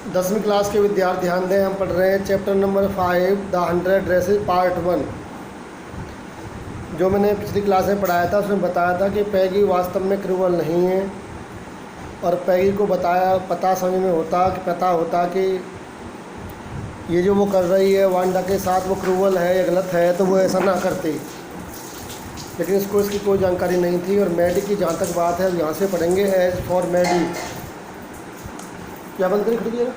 10वीं क्लास के विद्यार्थी ध्यान दें, हम पढ़ रहे हैं chapter number 5 the 100 dresses part 1। जो मैंने पिछली क्लास में पढ़ाया था उसमें बताया था कि पैगी वास्तव में क्रूअल नहीं है, और पैगी को पता समझ में पता होता कि ये जो वो कर रही है वांडा के साथ वो क्रूअल है या गलत है, तो वो ऐसा ना करती, लेकिन इसको इसकी कोई जानकारी नहीं थी। और मैडी की जहाँ तक बात है यहाँ से पढ़ेंगे। एज फॉर मैडी, क्या बंद करी खड़ी है ना।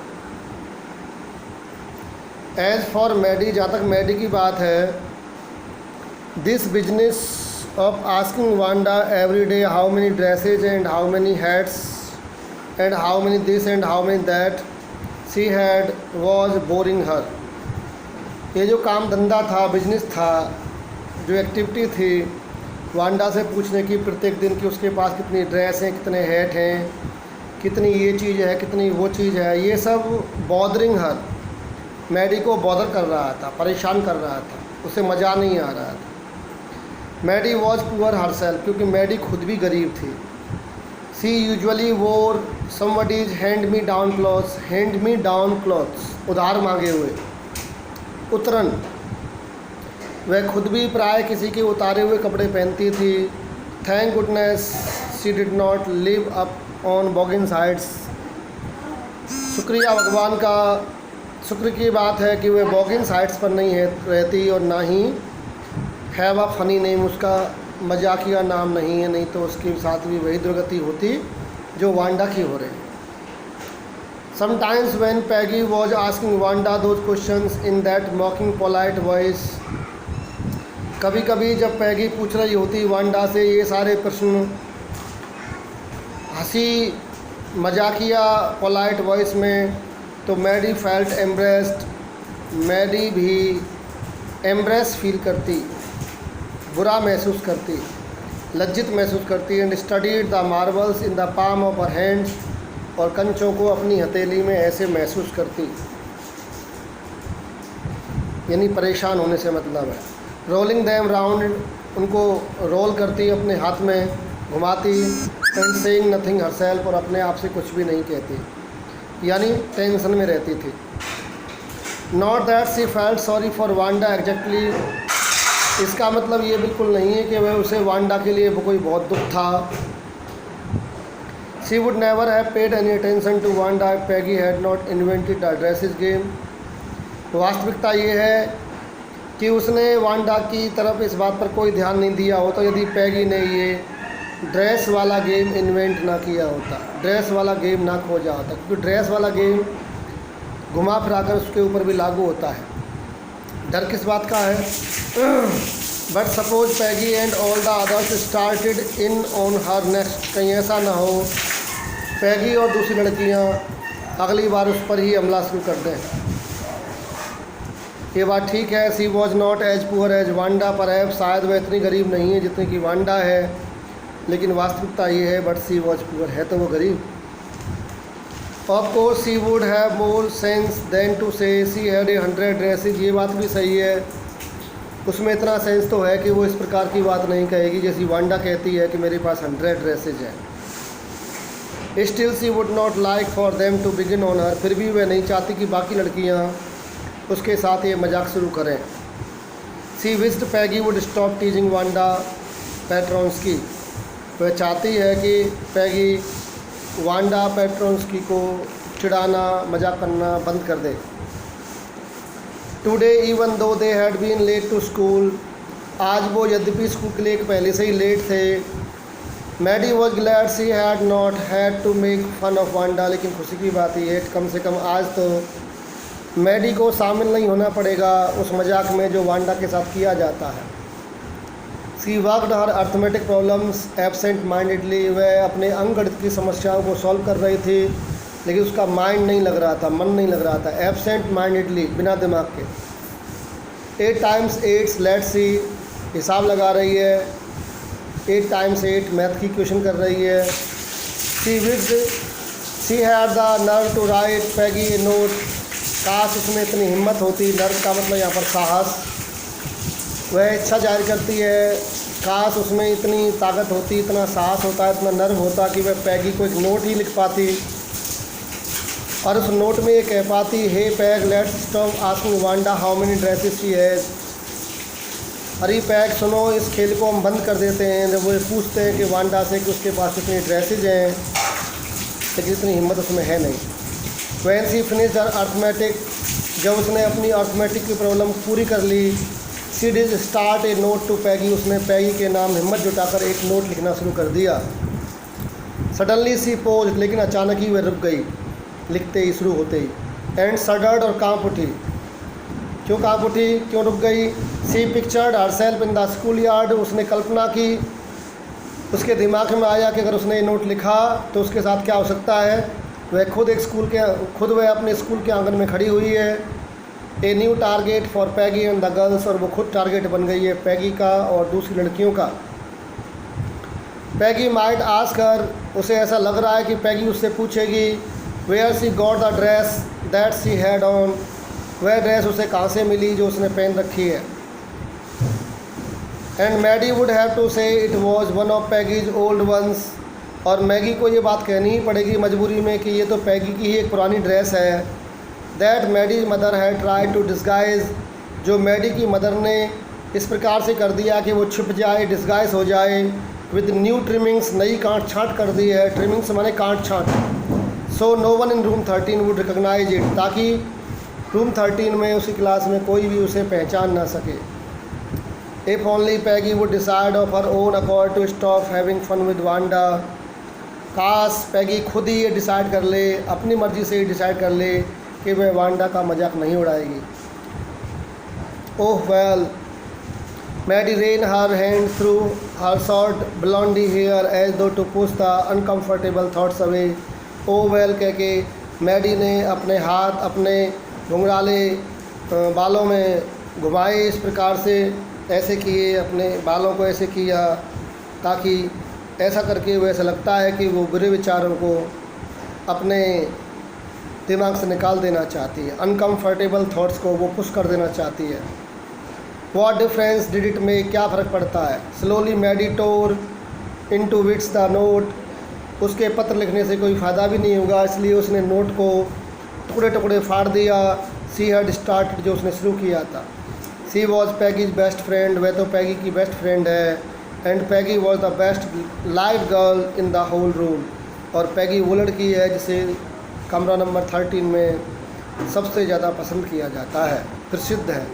एज फॉर मैडी, जहाँ तक मैडी की बात है, this business of asking Wanda every day how many dresses and how many hats and how many this and how many that she had was boring her. ये जो काम धंधा था, बिजनेस था, जो एक्टिविटी थी वांडा से पूछने की प्रत्येक दिन कि उसके पास कितनी ड्रेस हैं, कितने हैट हैं, कितनी ये चीज़ है, कितनी वो चीज़ है, ये सब बॉदरिंग हर, मैडी को बॉदर कर रहा था, परेशान कर रहा था, उसे मज़ा नहीं आ रहा था। मैडी वॉज पुअर हरसेल्फ, क्योंकि मैडी खुद भी गरीब थी। सी यूजुअली वोर somebody's hand me down clothes, उधार मांगे हुए, उतरन। वह खुद भी प्राय किसी के उतारे हुए कपड़े पहनती थी। Thank goodness she did not live up on Boggins Heights. शुक्रिया भगवान का, शुक्र की बात है कि वह बॉगिंस हाइट्स पर नहीं रहती, और ना he have a funny name, उसका मजाकिया नाम नहीं है, नहीं तो उसके साथ भी वही दुर्गति होती जो वांडा की हो रही। Sometimes when Peggy was asking Wanda those questions in that मॉकिंग polite voice, कभी कभी जब पैगी पूछ रही होती वांडा से ये सारे प्रश्न हंसी मजाकिया पोलाइट वॉइस में, तो मैडी फेल्ट एम्ब्रेस्ड, मैडी भी एम्ब्रेस फील करती, बुरा महसूस करती, लज्जित महसूस करती। And studied the marbles in the palm of her hands, और कंचों को अपनी हथेली में ऐसे महसूस करती, यानी परेशान होने से मतलब है। रोलिंग दैम राउंड, उनको रोल करती, अपने हाथ में घुमाती। एंड सेइंग नथिंग हरसेल्फ, और अपने आप से कुछ भी नहीं कहती, यानी टेंशन में रहती थी। Not that she felt sorry for Wanda exactly, इसका मतलब ये बिल्कुल नहीं है कि वह उसे वांडा के लिए कोई बहुत दुख था। She would never have paid any attention to Wanda if Peggy had not invented the dresses game. वास्तविकता ये है कि उसने वांडा की तरफ इस बात पर कोई ध्यान नहीं दिया होता यदि पैगी ने ये ड्रेस वाला गेम इन्वेंट ना किया होता, ड्रेस वाला गेम ना खोजा होता, क्योंकि ड्रेस वाला गेम घुमा फिरा कर उसके ऊपर भी लागू होता है। डर किस बात का है? But suppose Peggy and all the others started in on her next, कहीं ऐसा ना हो पैगी और दूसरी लड़कियां अगली बार उस पर ही हमला शुरू कर दें। ये बात ठीक है। She was not as poor as Wanda, पर शायद वह इतनी गरीब नहीं है जितनी कि वांडा है, लेकिन वास्तविकता ये है बट सी वॉज पुअर, है तो वो गरीब। Of course she would have more sense than to say she had 100 dresses, ये बात भी सही है, उसमें इतना सेंस तो है कि वो इस प्रकार की बात नहीं कहेगी जैसी वांडा कहती है कि मेरे पास 100 ड्रेसेज हैं। Still she would not like for them to begin on her, फिर भी वह नहीं चाहती कि बाकी लड़कियां उसके साथ ये मजाक शुरू करें। She wished Peggy would stop teasing Wanda Petronski, वह चाहती है कि पैगी वांडा पेट्रोन्स्की को चिढ़ाना, मजाक करना बंद कर दे। Today even though they had been late to school, आज वो यद्यपि स्कूल के लिए पहले से ही लेट थे। Maddie was glad she had not had to make fun of Wanda, लेकिन खुशी की बात ये है कम से कम आज तो मैडी को शामिल नहीं होना पड़ेगा उस मजाक में जो वांडा के साथ किया जाता है। सी वर्कड हर अर्थमेटिक प्रॉब्लम्स एब्सेंट माइंडेडली, वह अपने अंकगणित की समस्याओं को सॉल्व कर रही थी, लेकिन उसका माइंड नहीं लग रहा था, मन नहीं लग रहा था। एब्सेंट माइंडेडली, बिना दिमाग के। 8 times 8 लेट्स सी, हिसाब लगा रही है। 8 times 8 मैथ की क्वेश्चन कर रही है। She had the nerve to write Peggy a note, काश उसमें इतनी हिम्मत होती, नर्व का मतलब यहाँ पर साहस, वह इच्छा जाहिर करती है, काश उसमें इतनी ताकत होती, इतना साहस होता, इतना नर्व होता कि वह पैगी को एक नोट ही लिख पाती। और उस नोट में ये कह पाती, hey Peg let's stop asking Wanda how many dresses she has. अरे पैग सुनो, इस खेल को हम बंद कर देते हैं जब वो ये पूछते हैं कि वांडा से कि उसके पास कितनी ड्रेसेज हैं, लेकिन इतनी हिम्मत उसमें है नहीं। वैन सी फिनिश अर्थमेटिक, जब उसने अपनी अर्थमेटिक की प्रॉब्लम पूरी कर ली, she did start a note to Peggy, उसने पैगी के नाम हिम्मत जुटाकर एक नोट लिखना शुरू कर दिया। सडनली सी पोज, लेकिन अचानक ही वह रुक गई लिखते ही, शुरू होते ही। एंड सडर्ड, और कांप उठी। क्यों कांप उठी, क्यों रुक गई? She pictured herself in the school yard, उसने कल्पना की, उसके दिमाग में आया कि अगर उसने ये नोट लिखा तो उसके साथ क्या हो सकता है। वह खुद वह अपने स्कूल के आंगन में खड़ी हुई है। A new target for Peggy and the girls, और वो खुद टारगेट बन गई है पैगी का और दूसरी लड़कियों का। पैगी माइट आस्क हर, उसे ऐसा लग रहा है कि पैगी उससे पूछेगी where she got the dress that she had on, वह ड्रेस उसे कहाँ से मिली जो उसने पहन रखी है। And Maddie would have to say it was one of Peggy's old ones, और मैगी को ये बात कहनी ही पड़ेगी मजबूरी में कि ये तो पैगी की ही एक पुरानी ड्रेस है। That Maddie's mother had tried to disguise, जो मैडी की मदर ने इस प्रकार से कर दिया कि वो छुप जाए, डिस्गाइज हो जाए। विद न्यू ट्रिमिंग्स, नई काट छाँट कर दी है, ट्रिमिंग्स माने काट छाँट। So no one in room 13 would recognize it, ताकि रूम 13 में उसी क्लास में कोई भी उसे पहचान ना सके। If only Peggy would decide of her own accord to stop having fun with Wanda, काश पैगी खुद ही ये डिसाइड कर ले, अपनी मर्ज़ी से ही डिसाइड कर ले कि वह वांडा का मजाक नहीं उड़ाएगी। Oh well, Maddie ran her hand through her short blondie hair as though to push the uncomfortable thoughts away. Oh well कह के मैडी ने अपने हाथ अपने घुंघराले बालों में घुमाए, इस प्रकार से ऐसे किए, अपने बालों को ऐसे किया ताकि ऐसा करके वो ऐसा लगता है कि वो बुरे विचारों को अपने दिमाग से निकाल देना चाहती है, अनकम्फर्टेबल थॉट्स को वो पुश कर देना चाहती है। व्हाट डिफरेंस डिड इट में, क्या फ़र्क पड़ता है। Slowly Maddie tore into bits the note, उसके पत्र लिखने से कोई फ़ायदा भी नहीं होगा, इसलिए उसने नोट को टुकड़े टुकड़े फाड़ दिया। सी हैड स्टार्टेड, जो उसने शुरू किया था। She was Peggy's best friend, वह तो पैगी की बेस्ट फ्रेंड है। And Peggy was the best liked girl in the whole room, और पैगी वो लड़की है जिसे कमरा नंबर 13 में सबसे ज़्यादा पसंद किया जाता है, प्रसिद्ध है।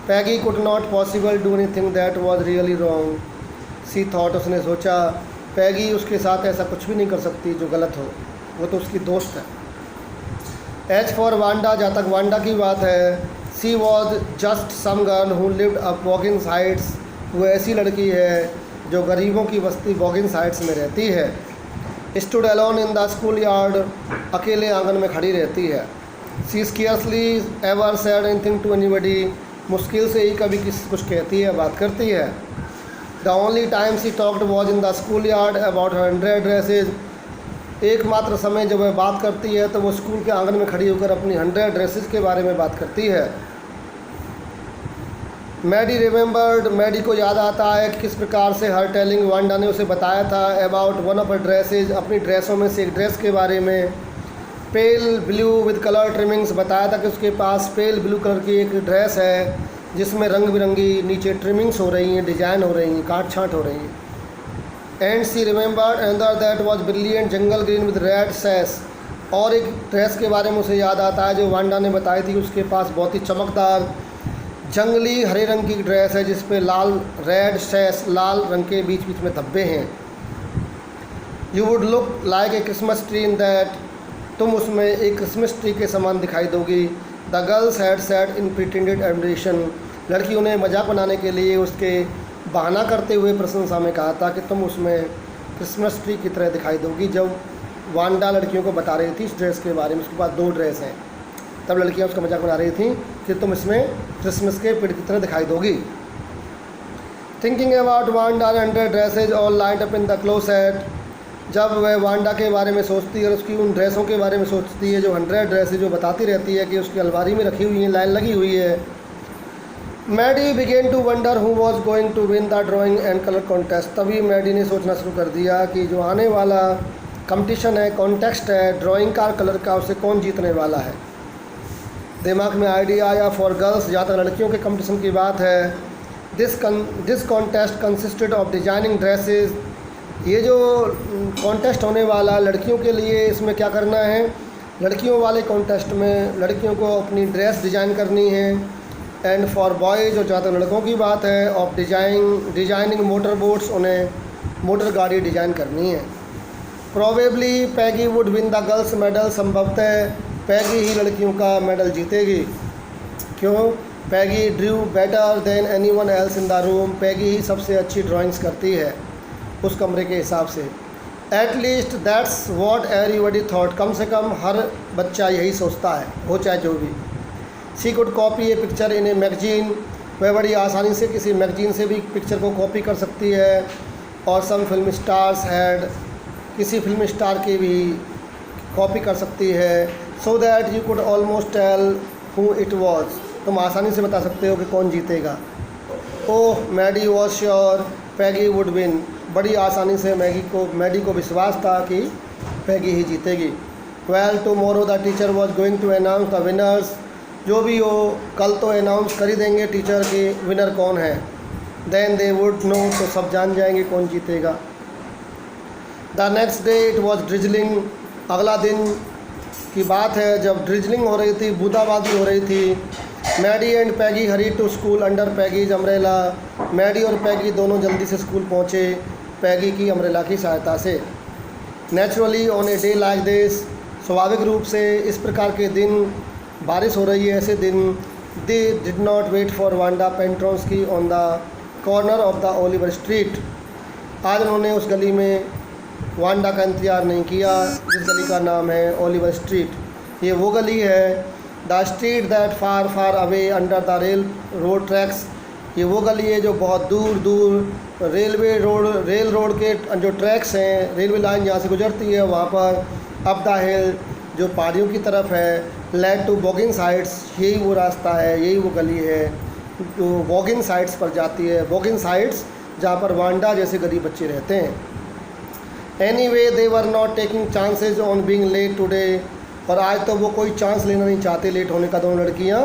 Peggy could not possible do anything that was really wrong, she thought, उसने सोचा पैगी उसके साथ ऐसा कुछ भी नहीं कर सकती जो गलत हो, वो तो उसकी दोस्त है। एज फॉर वांडा, जहाँ तक वांडा की बात है, she was just some girl who lived up वॉकिंग्स हाइट्स, वो ऐसी लड़की है जो गरीबों की बस्ती वॉकिंग्स हाइट्स में रहती है। Stood alone in the school yard, अकेले आंगन में खड़ी रहती है। She scarcely ever said anything to anybody, मुश्किल से ही कभी किसी कुछ कहती है, बात करती है। The only time she talked was in the school yard about 100 dresses, एकमात्र समय जब वह बात करती है तो वो स्कूल के आंगन में खड़ी होकर अपनी 100 ड्रेसेस के बारे में बात करती है। मैडी रिमेंबर्ड, मैडी को याद आता है कि किस प्रकार से हर टेलिंग वांडा ने उसे बताया था about one of her dresses, अपनी ड्रेसों में से एक ड्रेस के बारे में। Pale blue with colour trimmings, बताया था कि उसके पास पेल ब्लू कलर की एक ड्रेस है जिसमें रंग बिरंगी नीचे ट्रिमिंग्स हो रही हैं, डिजाइन हो रही हैं, काट छाँट हो रही हैं। And she remembered another that was brilliant jungle green with red sash, और एक ड्रेस के बारे में उसे याद आता है जो वांडा ने बताई थी कि उसके पास बहुत ही चमकदार जंगली हरे रंग की ड्रेस है जिस पे लाल रेड सैस, लाल रंग के बीच बीच में धब्बे हैं। You would look like a Christmas tree in that, तुम उसमें एक क्रिसमस ट्री के समान दिखाई दोगी। The girls had said in pretended admiration, लड़कियों ने मजाक बनाने के लिए उसके बहाना करते हुए प्रशंसा में कहा था कि तुम उसमें क्रिसमस ट्री की तरह दिखाई दोगी। जब वांडा लड़कियों को बता रही थी इस ड्रेस के बारे में, उसके पास 2 ड्रेस हैं, तब लड़कियां उसका मजाक बना रही थी कि तुम इसमें क्रिसमस के पेड़ की तरह दिखाई दोगी। Thinking about Wanda 100 dresses all lined up in the closet, जब वह वांडा के बारे में सोचती है और उसकी उन ड्रेसों के बारे में सोचती है जो 100 ड्रेसेज जो बताती रहती है कि उसकी अलमारी में रखी हुई हैं, लाइन लगी हुई है। Maddie began to wonder who was going to win the drawing and colour contest, तभी मैडी ने सोचना शुरू कर दिया कि जो आने वाला कंपटीशन है, कॉन्टेक्स्ट है, ड्राइंग का कलर का, उसे कौन जीतने वाला है। दिमाग में आइडिया आया फॉर गर्ल्स, जहाँ तक लड़कियों के कंपटीशन की बात है। This contest consisted of designing dresses, ये जो कॉन्टेस्ट होने वाला लड़कियों के लिए, इसमें क्या करना है, लड़कियों वाले कॉन्टेस्ट में लड़कियों को अपनी ड्रेस डिज़ाइन करनी है। एंड फॉर बॉयज़, और जहाँ तक लड़कों की बात है, ऑफ डिजाइनिंग मोटर बोट्स, उन्हें मोटर गाड़ी डिज़ाइन करनी है। Probably Peggy would win the girls medal, संभवतः पैगी ही लड़कियों का मेडल जीतेगी। क्यों? Peggy drew better than anyone else in the room, Peggy ही सबसे अच्छी ड्राइंग्स करती है उस कमरे के हिसाब से। At least that's what everybody thought, कम से कम हर बच्चा यही सोचता है, हो चाहे जो भी। She could copy A picture in a magazine, वह बड़ी आसानी से किसी मैगजीन से भी पिक्चर को कॉपी कर सकती है। और सम फिल्म स्टार्स हैड, किसी फिल्म स्टार की भी कॉपी कर सकती है। So that you could almost tell who it was, तुम आसानी से बता सकते हो कि कौन जीतेगा। Oh Maddie was sure Peggy would win, बड़ी आसानी से मैडी को विश्वास था कि पैगी ही जीतेगी। Well tomorrow the teacher was going to announce the winners, जो भी हो कल तो अनाउंस कर ही देंगे टीचर कि विनर कौन है। देन दे वुड नो, तो सब जान जाएंगे कौन जीतेगा। The next day it was drizzling, अगला दिन की बात है जब ड्रिजलिंग हो रही थी, बूंदाबांदी हो रही थी। Maddie and Peggy hurried to school under Peggy's umbrella, Maddie और पैगी दोनों जल्दी से स्कूल पहुँचे पैगी की अम्ब्रेला की सहायता से। Naturally on a day like this, स्वाभाविक रूप से इस प्रकार के दिन, बारिश हो रही है ऐसे दिन, they did not wait for Wanda Petronski on the corner of the Oliver Street, आज उन्होंने उस गली में वांडा का इंतज़ार नहीं किया जिस गली का नाम है ओलिवर स्ट्रीट। ये वो गली है, the street that far far away under the rail road tracks, ये वो गली है जो बहुत दूर दूर रेल रोड के जो ट्रैक्स हैं, रेलवे लाइन जहाँ से गुजरती है वहाँ पर, अप द हिल जो पहाड़ियों की तरफ है, लेड टू वॉगिंग हाइट्स, यही वो रास्ता है, यही वो गली है जो वॉगिंग हाइट्स पर जाती है। वॉगिंग हाइट्स जहाँ पर वांडा जैसे गरीब बच्चे रहते हैं। Anyway they were not taking chances on being late today, और आज तो वो कोई चांस लेना नहीं चाहते लेट होने का दोनों लड़कियाँ।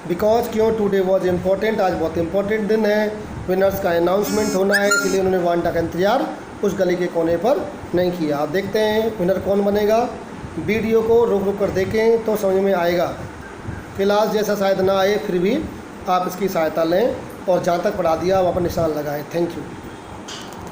बिकॉज क्यों, टुडे वॉज इम्पॉर्टेंट, आज बहुत इंपॉर्टेंट दिन है, विनर्स का अनाउंसमेंट होना है, इसलिए उन्होंने वांडा का इंतजार उस गली के कोने पर नहीं किया। आप देखते हैं विनर कौन बनेगा, वीडियो को रोक रोक कर देखें तो समझ में आएगा। क्लास जैसा शायद ना आए, फिर भी आप इसकी सहायता लें और जहाँ तक पढ़ा दिया वहाँ पर निशान लगाएं। Thank you.